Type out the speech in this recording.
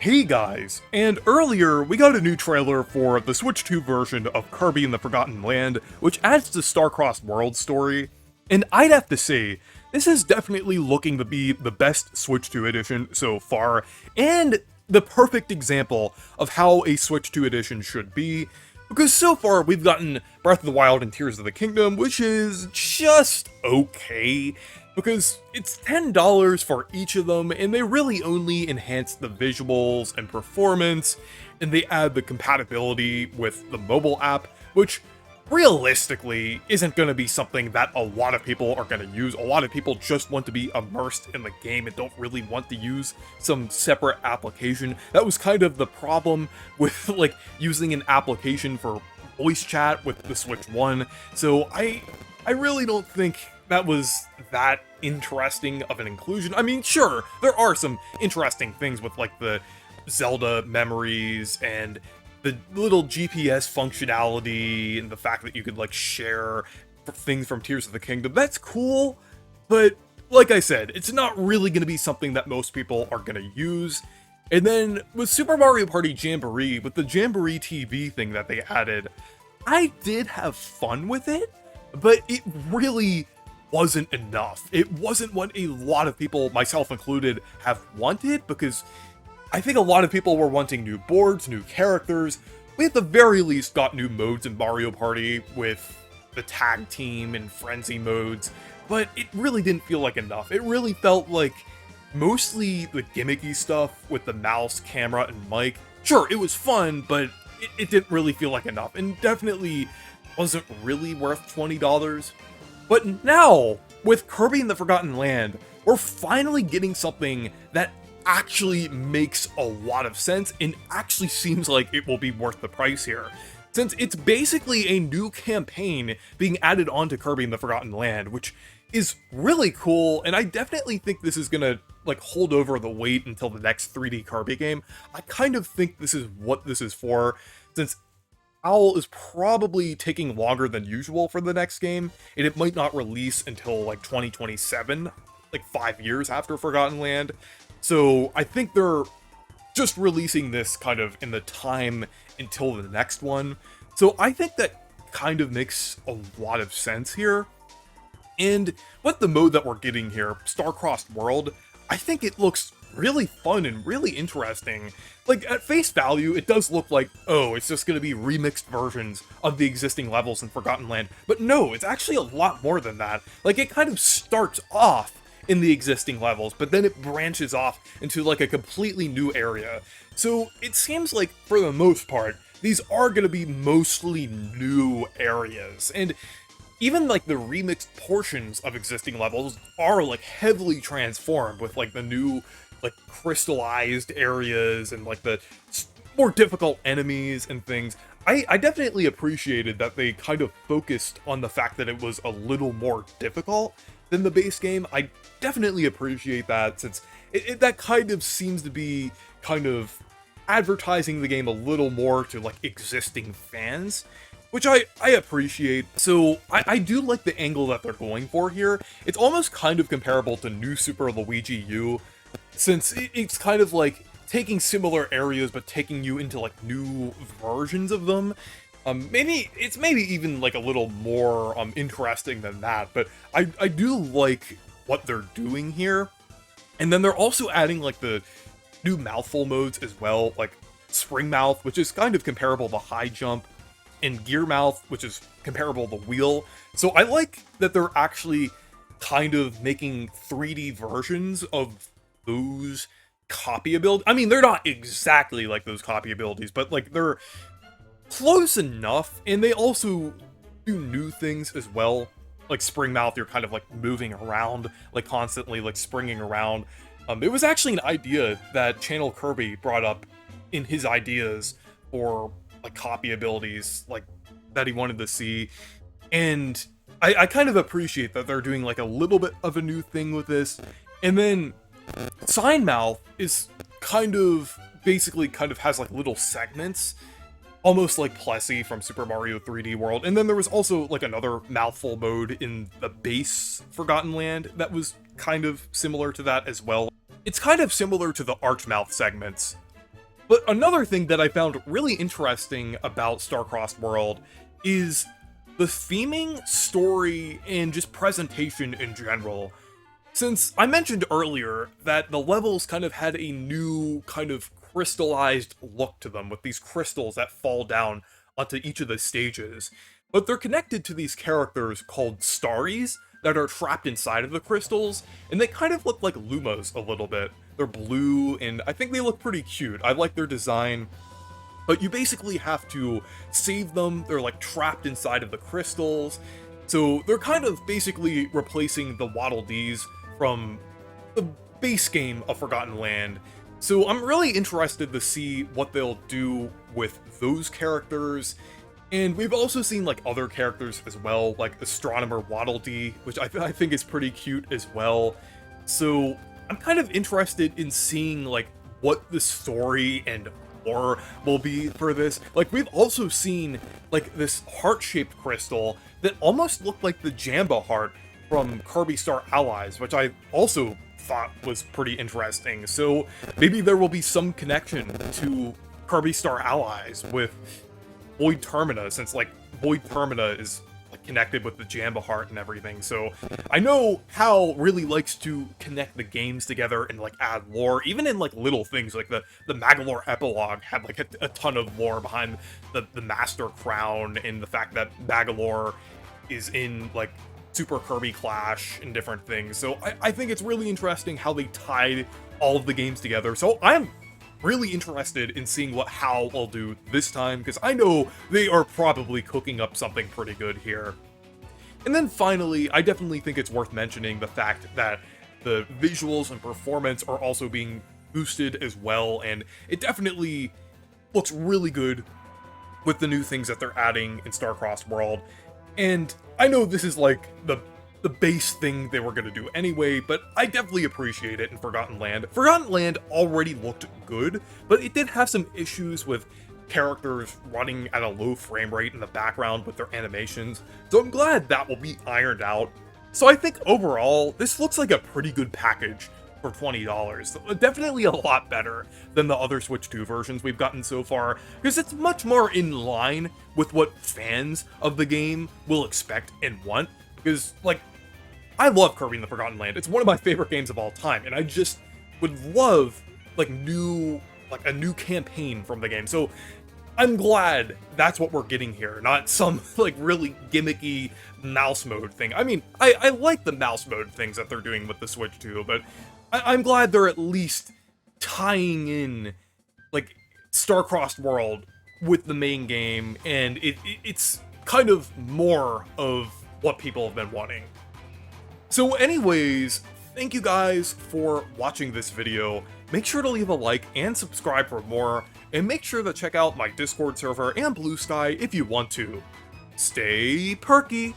Hey guys, and earlier we got a new trailer for the Switch 2 version of Kirby and the Forgotten Land, which adds to Starcrossed World story, and I'd have to say, this is definitely looking to be the best Switch 2 edition so far, and the perfect example of how a Switch 2 edition should be, because so far we've gotten Breath of the Wild and Tears of the Kingdom, which is just okay, because it's $10 for each of them, and they really only enhance the visuals and performance, and they add the compatibility with the mobile app, which realistically isn't going to be something that a lot of people are going to use. A lot of people just want to be immersed in the game and don't really want to use some separate application. That was kind of the problem with like using an application for voice chat with the Switch 1. So I really don't think that was that interesting of an inclusion. I mean, sure, there are some interesting things with like the Zelda memories and the little GPS functionality and the fact that you could like share things from Tears of the Kingdom. That's cool, but like I said, it's not really going to be something that most people are going to use. And then with Super Mario Party Jamboree, with the Jamboree TV thing that they added, I did have fun with it, but it really wasn't enough. It wasn't what a lot of people, myself included, have wanted, because I think a lot of people were wanting new boards, new characters. We at the very least got new modes in Mario Party with the tag team and frenzy modes, but it really didn't feel like enough. It really felt like mostly the gimmicky stuff with the mouse, camera, and mic. Sure, it was fun, but it didn't really feel like enough, and definitely wasn't really worth $20. But now, with Kirby and the Forgotten Land, we're finally getting something that actually makes a lot of sense and actually seems like it will be worth the price here. Since it's basically a new campaign being added onto Kirby and the Forgotten Land, which is really cool, and I definitely think this is gonna like hold over the weight until the next 3D Kirby game. I kind of think this is what this is for, since Owl is probably taking longer than usual for the next game, and it might not release until like 2027, like 5 years after Forgotten Land. So I think they're just releasing this kind of in the time until the next one. So I think that kind of makes a lot of sense here. And with the mode that we're getting here, Starcrossed World, I think it looks really fun and really interesting. Like, at face value, it does look like, oh, it's just going to be remixed versions of the existing levels in Forgotten Land. But no, it's actually a lot more than that. Like, it kind of starts off in the existing levels, but then it branches off into like a completely new area. So it seems like, for the most part, these are going to be mostly new areas. And even like the remixed portions of existing levels are like heavily transformed with like the new like crystallized areas and like the more difficult enemies and things. I definitely appreciated that they kind of focused on the fact that it was a little more difficult than the base game. I definitely appreciate that, since that kind of seems to be kind of advertising the game a little more to like existing fans, which I appreciate. So I do like the angle that they're going for here. It's almost kind of comparable to New Super Luigi U, since it's kind of like taking similar areas but taking you into like new versions of them. Maybe even like a little more interesting than that, but I do like what they're doing here. And then they're also adding like the new mouthful modes as well, like Spring Mouth, which is kind of comparable to High Jump, and Gear Mouth, which is comparable to Wheel. So I like that they're actually kind of making 3D versions of those copy abilities. I mean, they're not exactly like those copy abilities, but like they're close enough, and they also do new things as well. Like Spring Mouth, you're kind of like moving around, like constantly like springing around. It was actually an idea that Channel Kirby brought up in his ideas for like copy abilities like that he wanted to see, and I kind of appreciate that they're doing like a little bit of a new thing with this. And then Sign Mouth is kind of basically kind of has like little segments, almost like Plessy from Super Mario 3D World. And then there was also like another mouthful mode in the base Forgotten Land that was kind of similar to that as well. It's kind of similar to the Archmouth segments But another thing that I found really interesting about Starcrossed World is the theming, story, and just presentation in general. Since I mentioned earlier that the levels kind of had a new kind of crystallized look to them with these crystals that fall down onto each of the stages, but they're connected to these characters called Starries that are trapped inside of the crystals, and they kind of look like Lumas a little bit. They're blue, and I think they look pretty cute. I like their design. But you basically have to save them. They're like trapped inside of the crystals. So they're kind of basically replacing the Waddle Dees from the base game of Forgotten Land. So I'm really interested to see what they'll do with those characters. And we've also seen like other characters as well, like Astronomer Waddle Dee, which I think is pretty cute as well. So I'm kind of interested in seeing like what the story and lore will be for this. Like, we've also seen like this heart-shaped crystal that almost looked like the Jamba heart from Kirby Star Allies, which I also thought was pretty interesting. So maybe there will be some connection to Kirby Star Allies with Void Termina, since like Void Termina is connected with the Jamba heart and everything. So I know Hal really likes to connect the games together and like add lore, even in like little things, like the Magalore epilogue had like a ton of lore behind the Master Crown and the fact that Magalore is in like Super Kirby Clash and different things. So I think it's really interesting how they tied all of the games together. So I'm really interested in seeing what HAL will do this time, because I know they are probably cooking up something pretty good here. And then finally, I definitely think it's worth mentioning the fact that the visuals and performance are also being boosted as well, and it definitely looks really good with the new things that they're adding in Starcrossed World. And I know this is like the base thing they were going to do anyway, but I definitely appreciate it in Forgotten Land. Forgotten Land already looked good, but it did have some issues with characters running at a low frame rate in the background with their animations, so I'm glad that will be ironed out. So I think overall, this looks like a pretty good package for $20. Definitely a lot better than the other Switch 2 versions we've gotten so far, because it's much more in line with what fans of the game will expect and want. Because, like, I love Kirby in the Forgotten Land. It's one of my favorite games of all time, and I just would love, like, a new campaign from the game. So I'm glad that's what we're getting here, not some, like, really gimmicky mouse mode thing. I mean, I like the mouse mode things that they're doing with the Switch 2, but I'm glad they're at least tying in, like, Starcrossed World with the main game, and it's kind of more of what people have been wanting. So anyways, thank you guys for watching this video. Make sure to leave a like and subscribe for more, and make sure to check out my Discord server and Blue Sky if you want to. Stay perky!